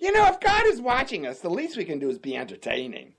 You know, if God is watching us, the least we can do is be entertaining.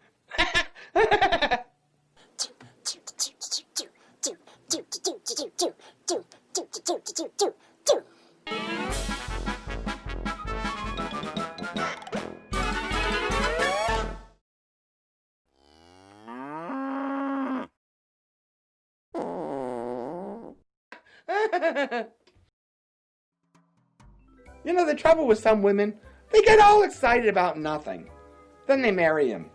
You know, the trouble with some women, they get all excited about nothing. Then they marry him.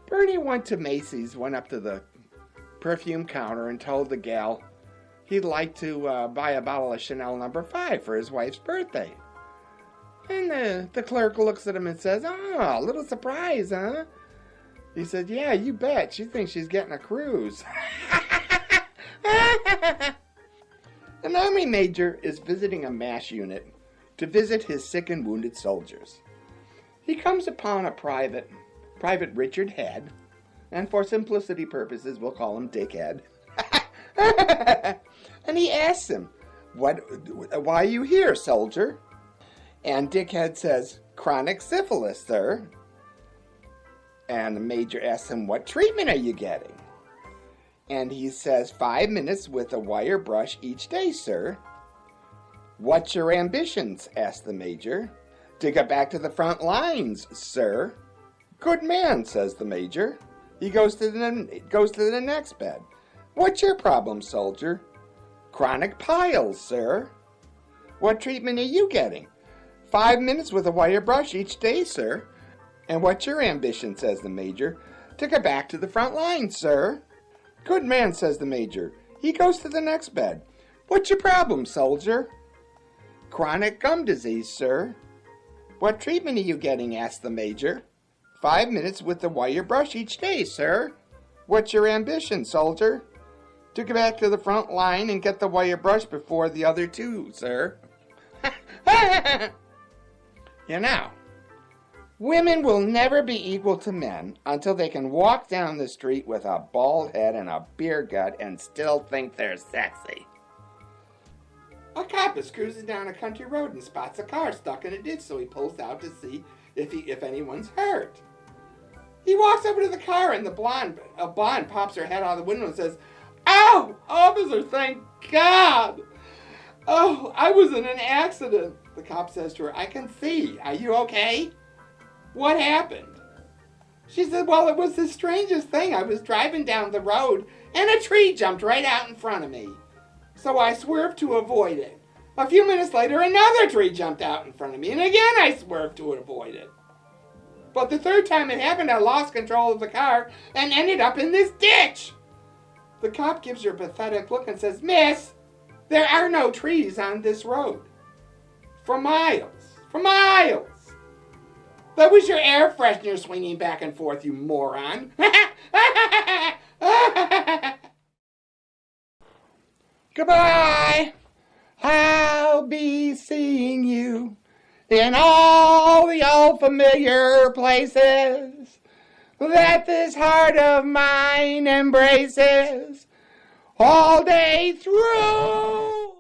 Bernie went up to the perfume counter and told the gal he'd like to buy a bottle of Chanel No. 5 for his wife's birthday. And the clerk looks at him and says, "Oh, a little surprise, huh?" He said, "Yeah, you bet. She thinks she's getting a cruise." An Army major is visiting a MASH unit to visit his sick and wounded soldiers. He comes upon a Private Richard Head, and for simplicity purposes, we'll call him Dickhead. And he asks him, why are you here, soldier?" And Dickhead says, "Chronic syphilis, sir." And the major asks him, "What treatment are you getting?" And he says, 5 minutes with a wire brush each day, sir." "What's your ambitions?" asked the major. "To get back to the front lines, sir." "Good man," says the major. He goes to the next bed. "What's your problem, soldier?" "Chronic piles, sir." "What treatment are you getting?" 5 minutes with a wire brush each day, sir." "And what's your ambition?" says the major. "To get back to the front lines, sir." "Good man," says the major. He goes to the next bed. "What's your problem, soldier?" "Chronic gum disease, sir." "What treatment are you getting?" asked the major. 5 minutes with the wire brush each day, sir." "What's your ambition, soldier?" "To get back to the front line and get the wire brush before the other two, sir." You know, women will never be equal to men until they can walk down the street with a bald head and a beer gut and still think they're sexy. A cop is cruising down a country road and spots a car stuck in a ditch, so he pulls out to see if anyone's hurt. He walks over to the car and a blonde pops her head out of the window and says, "Oh, officer, thank God. Oh, I was in an accident." The cop says to her, "I can see. Are you okay? What happened?" She said, "Well, it was the strangest thing. I was driving down the road and a tree jumped right out in front of me. So I swerved to avoid it. A few minutes later, another tree jumped out in front of me, and again I swerved to avoid it. But the third time it happened, I lost control of the car and ended up in this ditch." The cop gives her a pathetic look and says, "Miss, there are no trees on this road. For miles. For miles. That was your air freshener swinging back and forth, you moron." Goodbye. I'll be seeing you in all the old familiar places that this heart of mine embraces all day through.